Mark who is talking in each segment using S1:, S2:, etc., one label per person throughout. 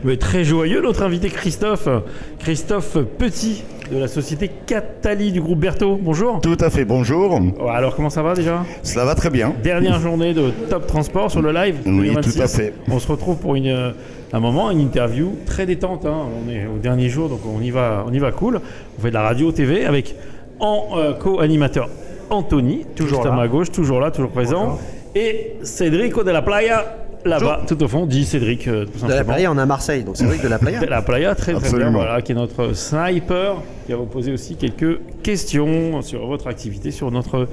S1: Mais très joyeux, notre invité Christophe Petit de la société Catali du groupe Berthaud. Bonjour.
S2: Tout à fait, bonjour.
S1: Alors comment ça va déjà?
S2: Cela va très bien.
S1: Dernière journée de Top Transport sur le live.
S2: Oui,
S1: 2026.
S2: tout à fait.
S1: On se retrouve pour une interview très détente. On est au dernier jour, donc on y va cool. On fait de la radio TV avec co-animateur Anthony, toujours à ma gauche, toujours là, toujours présent. Bonjour. Et Cédric de la Playa. Là-bas, tout au fond, dit Cédric, tout simplement.
S3: De la Playa, on est à Marseille, donc Cédric de la Playa.
S1: De la Playa, très
S2: Absolument.
S1: bien, voilà, qui est notre sniper, qui va vous poser aussi quelques questions sur votre activité, sur notre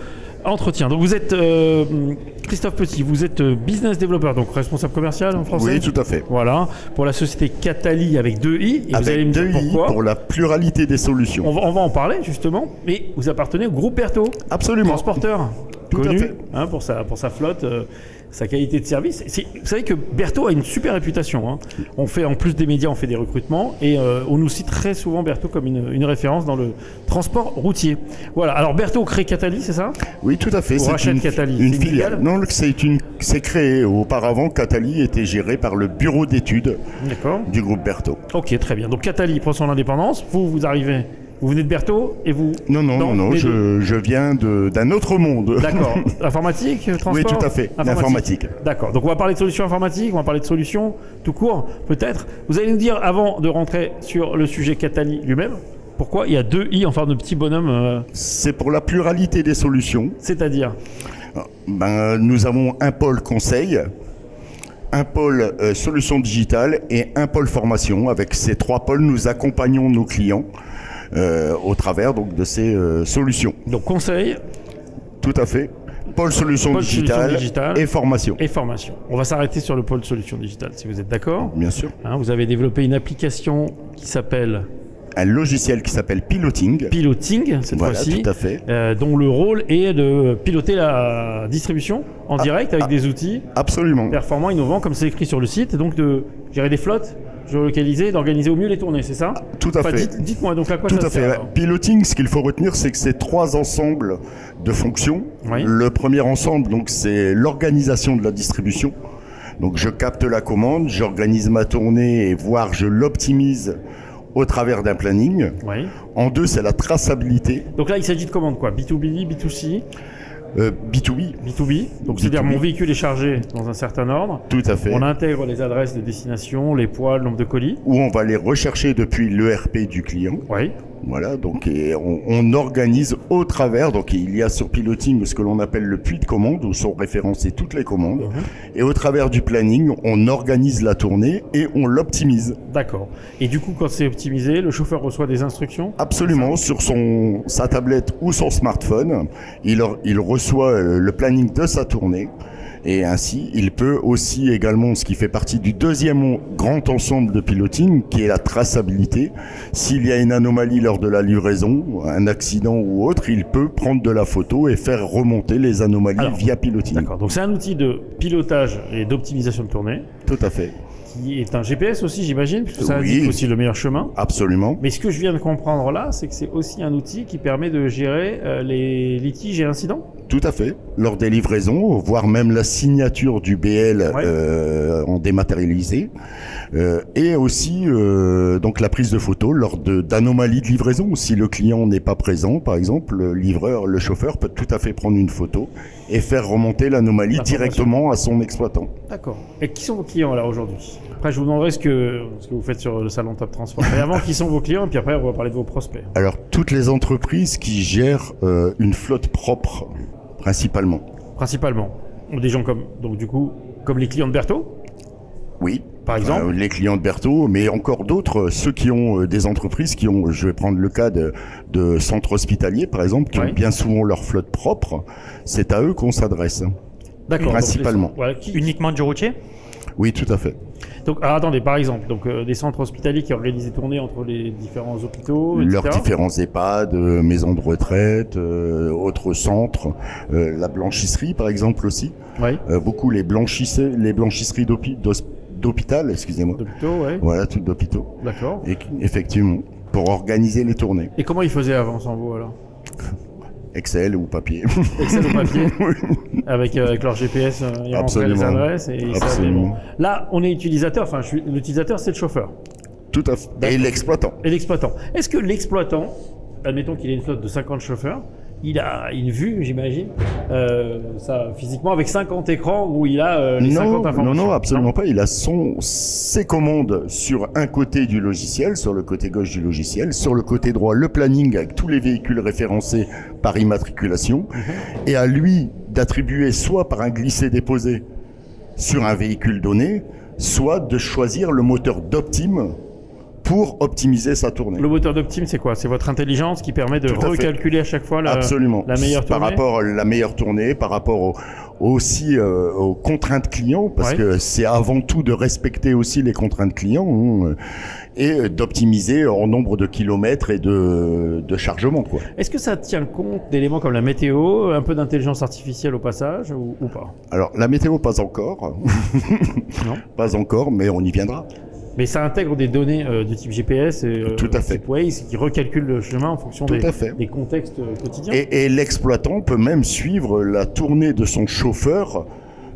S1: entretien. Donc vous êtes Christophe Petit, vous êtes business developer, donc responsable commercial en français.
S2: Oui, tout à fait.
S1: Voilà, pour la société Catali avec 2 I. Et
S2: avec
S1: vous allez me dire pourquoi.
S2: pour la pluralité des solutions.
S1: On va en parler justement, mais vous appartenez au groupe Berthaud.
S2: Absolument.
S1: Transporteur,
S2: Tout
S1: connu
S2: à fait.
S1: Pour sa flotte. Sa qualité de service. Vous savez que Berthaud a une super réputation. Hein. On fait, en plus des médias, on fait des recrutements et on nous cite très souvent Berthaud comme une référence dans le transport routier. Voilà. Alors Berthaud crée Catali, c'est ça?
S2: Oui, tout à fait.
S1: Ou rachète Catali.
S2: Une filiale. Non, c'est créé. Auparavant, Catali était géré par le bureau d'études du groupe Berthaud.
S1: Ok, très bien. Donc Catali prend son indépendance. Vous arrivez. Vous venez de Berthaud et vous...
S2: Non, je viens d'un autre monde.
S1: D'accord. Informatique, transport?
S2: Oui, tout à fait. L'informatique.
S1: D'accord. Donc on va parler de solutions informatiques, on va parler de solutions tout court, peut-être. Vous allez nous dire, avant de rentrer sur le sujet Catali lui-même, pourquoi il y a 2 I en forme de petit bonhomme
S2: C'est pour la pluralité des solutions.
S1: C'est-à-dire
S2: nous avons un pôle conseil, un pôle solutions digitales et un pôle formation. Avec ces 3 pôles, nous accompagnons nos clients au travers donc, de ces solutions.
S1: Donc conseil.
S2: Tout à fait. Pôle solutions digitales et formation.
S1: Et formation. On va s'arrêter sur le pôle solutions digitales, si vous êtes d'accord.
S2: Bien sûr.
S1: Vous avez développé une application qui s'appelle...
S2: Un logiciel qui s'appelle Piloting.
S1: Piloting, cette fois-ci.
S2: Tout à fait.
S1: Dont le rôle est de piloter la distribution en direct avec des outils
S2: absolument
S1: performants, innovants, comme c'est écrit sur le site, et donc de gérer des flottes, géolocaliser, d'organiser au mieux les tournées, c'est ça?
S2: Tout à fait.
S1: Dites-moi donc à quoi
S2: tout
S1: ça
S2: à
S1: sert.
S2: fait. Piloting, ce qu'il faut retenir, c'est que c'est 3 ensembles de fonctions.
S1: Oui.
S2: Le premier ensemble, donc, c'est l'organisation de la distribution. Donc je capte la commande, j'organise ma tournée et voire je l'optimise au travers d'un planning.
S1: Oui.
S2: En 2, c'est la traçabilité.
S1: Donc là, il s'agit de commandes quoi? B2B, B2C?
S2: B2B.
S1: B2B. Donc c'est-à-dire mon véhicule est chargé dans un certain ordre.
S2: Tout à fait.
S1: On intègre les adresses de destination, les poids, le nombre de colis.
S2: Ou on va les rechercher depuis l'ERP du client.
S1: Oui.
S2: Voilà, donc on organise au travers, donc il y a sur Piloting ce que l'on appelle le puits de commande où sont référencées toutes les commandes. Et au travers du planning, on organise la tournée et on l'optimise.
S1: D'accord. Et du coup, quand c'est optimisé, le chauffeur reçoit des instructions?
S2: Absolument, sur sa tablette ou son smartphone, il reçoit le planning de sa tournée. Et ainsi, il peut aussi également, ce qui fait partie du deuxième grand ensemble de piloting, qui est la traçabilité. S'il y a une anomalie lors de la livraison, un accident ou autre, il peut prendre de la photo et faire remonter les anomalies via piloting.
S1: D'accord, donc c'est un outil de pilotage et d'optimisation de tournée.
S2: Tout à fait.
S1: Qui est un GPS aussi, j'imagine, puisque ça
S2: Oui.
S1: indique aussi le meilleur chemin.
S2: Absolument.
S1: Mais ce que je viens de comprendre là, c'est que c'est aussi un outil qui permet de gérer les litiges et incidents.
S2: Tout à fait. Lors des livraisons, voire même la signature du BL en dématérialisé. Et aussi donc la prise de photos lors d'anomalies de livraison. Si le client n'est pas présent, par exemple, le chauffeur peut tout à fait prendre une photo et faire remonter l'anomalie directement à son exploitant.
S1: D'accord. Et qui sont vos clients là aujourd'hui? Après, je vous demanderai ce que vous faites sur le salon Top Transport. Mais avant, qui sont vos clients? Et puis après, on va parler de vos prospects.
S2: Alors, toutes les entreprises qui gèrent une flotte propre, principalement.
S1: Principalement. Des gens comme les clients de Berthaud?
S2: Oui.
S1: Par exemple
S2: les clients de Berthaud, mais encore d'autres, ceux qui ont des entreprises qui ont, je vais prendre le cas de centres hospitaliers, par exemple, qui ont bien souvent leur flotte propre. C'est à eux qu'on s'adresse.
S1: D'accord.
S2: Principalement.
S4: Uniquement du routier?
S2: Oui, tout à fait.
S1: Donc, attendez, par exemple, des centres hospitaliers qui organisent des tournées entre les différents hôpitaux, etc.
S2: Leurs différents EHPAD, maisons de retraite, autres centres, la blanchisserie par exemple aussi.
S1: Oui.
S2: Beaucoup les blanchisseries d'hôpital, excusez-moi.
S1: D'hôpitaux, oui.
S2: Voilà, toutes d'hôpitaux.
S1: D'accord.
S2: Et effectivement, pour organiser les tournées.
S1: Et comment ils faisaient avant sans vous alors?
S2: Excel ou papier.
S1: Excel ou papier. avec leur GPS, ils rentraient les
S2: Absolument.
S1: adresses et ils savaient,
S2: Absolument.
S1: bon. Là, on est utilisateur, l'utilisateur, c'est le chauffeur
S2: Tout à fait. Et l'exploitant.
S1: et l'exploitant. Est-ce que l'exploitant, admettons qu'il ait une flotte de 50 chauffeurs, il a une vue, j'imagine, ça, physiquement, avec 50 écrans où il a les 50 informations.
S2: Non, absolument pas. Il a ses commandes sur un côté du logiciel, sur le côté gauche du logiciel, sur le côté droit, le planning avec tous les véhicules référencés par immatriculation, et à lui d'attribuer soit par un glisser-déposer sur un véhicule donné, soit de choisir le moteur d'Optime pour optimiser sa tournée.
S1: Le moteur d'Optime, c'est quoi? C'est votre intelligence qui permet de
S2: Tout à fait.
S1: recalculer à chaque fois
S2: Absolument.
S1: la meilleure tournée?
S2: Par rapport à la meilleure tournée, par rapport aussi aux contraintes clients, parce que c'est avant tout de respecter aussi les contraintes clients, et d'optimiser en nombre de kilomètres et de chargement, quoi.
S1: Est-ce que ça tient compte d'éléments comme la météo, un peu d'intelligence artificielle au passage, ou pas?
S2: Alors, la météo, pas encore.
S1: Non.
S2: Pas encore, mais on y viendra.
S1: Mais ça intègre des données du type GPS et
S2: Tout à fait.
S1: type Waze qui recalculent le chemin en fonction
S2: Tout à fait.
S1: des contextes quotidiens.
S2: Et l'exploitant peut même suivre la tournée de son chauffeur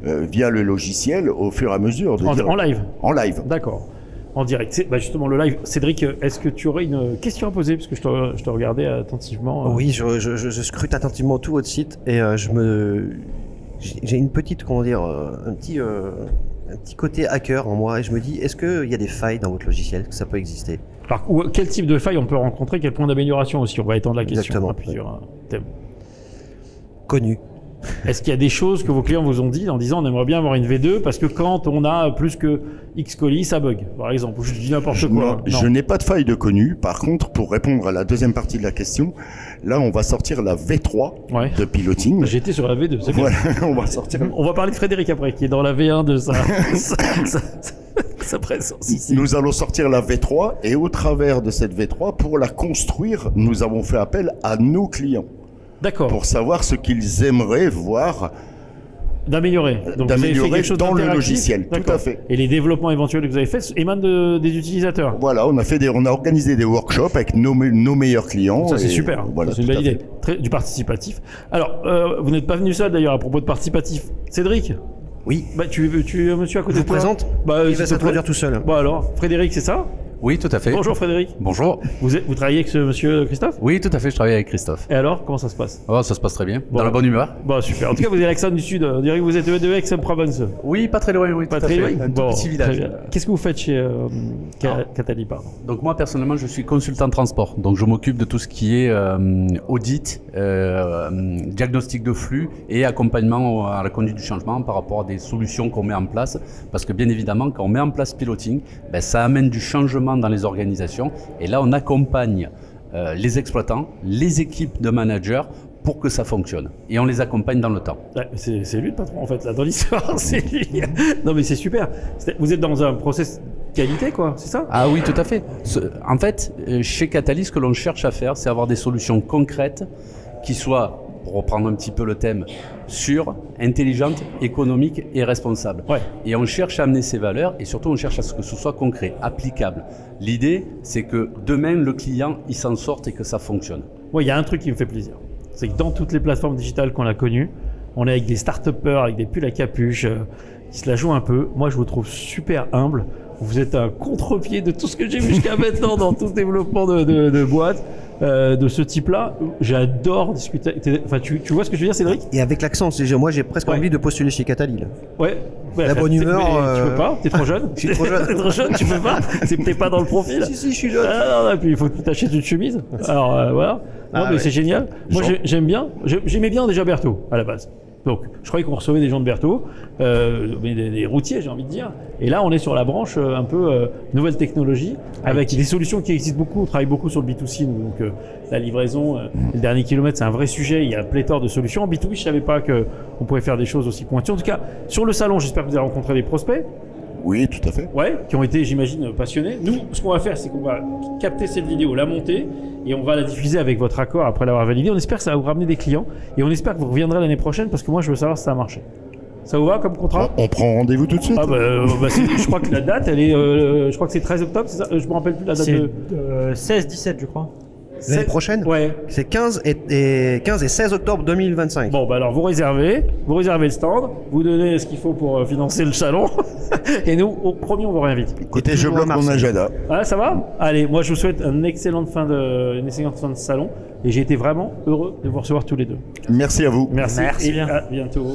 S2: via le logiciel au fur et à mesure.
S1: En live?
S2: En live.
S1: D'accord. En direct. Bah justement, le live. Cédric, est-ce que tu aurais une question à poser? Parce que je te regardais attentivement.
S3: Oui, je scrute attentivement tout votre site et j'ai une petite, comment dire, un petit côté hacker en moi et je me dis, est-ce qu'il y a des failles dans votre logiciel, que ça peut exister?
S1: Quel type de faille on peut rencontrer? Quel point d'amélioration aussi? On va étendre la question
S3: Exactement.
S1: à plusieurs thèmes.
S3: Connu.
S1: Est-ce qu'il y a des choses que vos clients vous ont dit en disant on aimerait bien avoir une V2 parce que quand on a plus que X colis, ça bug, par exemple? Je dis n'importe quoi.
S2: Je n'ai pas de faille de connu. Par contre, pour répondre à la deuxième partie de la question, là, on va sortir la V3
S1: Ouais.
S2: de piloting.
S1: J'étais sur la V2, c'est bien.
S2: Voilà, on va sortir.
S1: On va parler de Frédéric après, qui est dans la V1 de sa présence ici.
S2: Nous allons sortir la V3 et au travers de cette V3, pour la construire, nous avons fait appel à nos clients
S1: D'accord.
S2: pour savoir ce qu'ils aimeraient voir
S1: D'améliorer. Donc vous avez fait
S2: d'améliorer
S1: quelque chose
S2: dans le
S1: d'interactif.
S2: logiciel. Tout
S1: D'accord.
S2: à fait.
S1: Et les développements éventuels que vous avez faits émanent des utilisateurs.
S2: Voilà, on a organisé des workshops avec nos meilleurs clients.
S1: Ça c'est
S2: et
S1: super,
S2: Voilà,
S1: c'est une
S2: tout à
S1: belle idée.
S2: fait.
S1: Du participatif. Alors, vous n'êtes pas venu seul d'ailleurs à propos de participatif. Cédric,
S3: Oui.
S1: bah, tu es un monsieur à côté
S3: Je
S1: de
S3: vous
S1: toi.
S3: présente.
S1: Bah,
S3: Il
S1: s'il
S3: va
S1: te
S3: s'introduire
S1: plaît.
S3: tout seul.
S1: Bon alors, Frédéric, c'est ça?
S4: Oui, tout à fait.
S1: Bonjour Frédéric.
S4: Bonjour.
S1: Vous travaillez avec ce monsieur Christophe?
S4: Oui, tout à fait, je travaille avec Christophe.
S1: Et alors, comment ça se passe?
S4: Oh, ça se passe très bien.
S1: Bon.
S4: Dans la bonne humeur.
S1: Bon, super. En tout cas, vous avez l'accent du Sud. On dirait que vous êtes de Aix-en-Provence.
S4: Oui, pas très loin, oui.
S1: Pas
S4: tout à
S1: très
S4: fait.
S1: loin.
S4: Un tout
S1: Bon,
S4: petit
S1: très
S4: village.
S1: bien. Qu'est-ce que vous faites chez Catali, pardon?
S4: Donc moi, personnellement, je suis consultant transport. Donc je m'occupe de tout ce qui est audit, diagnostic de flux et accompagnement à la conduite du changement par rapport à des solutions qu'on met en place. Parce que bien évidemment, quand on met en place piloting, ben, ça amène du changement dans les organisations. Et là, on accompagne les exploitants, les équipes de managers pour que ça fonctionne. Et on les accompagne dans le temps.
S1: Ouais, c'est lui le patron en fait, là, dans l'histoire, c'est lui. Non mais c'est super. Vous êtes dans un process qualité quoi, c'est ça?
S4: Ah oui, tout à fait. En fait, chez Catalyst, ce que l'on cherche à faire, c'est avoir des solutions concrètes qui soient, pour reprendre un petit peu le thème, sûres, intelligentes, économiques et responsables.
S1: Ouais.
S4: Et on cherche à amener ces valeurs et surtout on cherche à ce que ce soit concret, applicable. L'idée, c'est que demain, le client, il s'en sorte et que ça fonctionne.
S1: Moi, il y a un truc qui me fait plaisir. C'est que dans toutes les plateformes digitales qu'on a connues, on est avec des start-upers, avec des pulls à capuche, qui se la jouent un peu. Moi, je vous trouve super humble. Vous êtes un contre-pied de tout ce que j'ai vu jusqu'à maintenant dans tout ce développement de boîtes de ce type-là. J'adore discuter. Enfin, tu vois ce que je veux dire, Cédric?
S3: Et avec l'accent, moi j'ai presque
S1: Ouais.
S3: envie de postuler chez Catali. Là.
S1: Ouais.
S3: La bonne humeur,
S1: mais tu peux pas, t'es trop jeune.
S3: Je suis trop jeune.
S1: T'es trop jeune, tu peux pas. C'est peut-être pas dans le profil.
S3: Si, je suis jeune.
S1: Ah, non, et puis il faut que tu t'achètes une chemise. Alors voilà. Non,
S3: Ah,
S1: mais
S3: ouais.
S1: c'est génial. Moi,
S2: Jean.
S1: j'aime bien. J'aimais bien déjà Berthaud à la base. Donc, je croyais qu'on recevait des gens de Berthaud, mais des routiers, j'ai envie de dire. Et là, on est sur la branche un peu nouvelle technologie, avec des solutions qui existent beaucoup. On travaille beaucoup sur le B2C, nous, donc la livraison, le dernier kilomètre, c'est un vrai sujet. Il y a pléthore de solutions. En B2B, je savais pas qu'on pouvait faire des choses aussi pointues. En tout cas, sur le salon, j'espère que vous avez rencontré des prospects.
S2: Oui, tout à fait.
S1: Ouais, qui ont été, j'imagine, passionnés. Nous, ce qu'on va faire, c'est qu'on va capter cette vidéo, la monter, et on va la diffuser avec votre accord après l'avoir validée. On espère que ça va vous ramener des clients, et on espère que vous reviendrez l'année prochaine, parce que moi, je veux savoir si ça a marché. Ça vous va comme contrat?
S2: On prend rendez-vous tout de suite.
S1: Ah je crois que la date, elle est, je crois que c'est 13 octobre, c'est ça? Je me rappelle plus la date
S5: C'est
S1: de...
S5: 16-17, je crois.
S3: L'année prochaine
S1: Ouais.
S3: C'est 15 et 16 octobre 2025.
S1: Bon, bah alors vous réservez le stand, vous donnez ce qu'il faut pour financer le salon, et nous, au premier, on vous réinvite.
S2: Écoutez, je bloque mon agenda.
S1: Ah, ça va? Allez, moi je vous souhaite une excellente fin de salon, et j'ai été vraiment heureux de vous recevoir tous les deux.
S2: Merci à vous.
S1: Merci
S5: Merci
S1: et
S5: bien.
S1: à bientôt.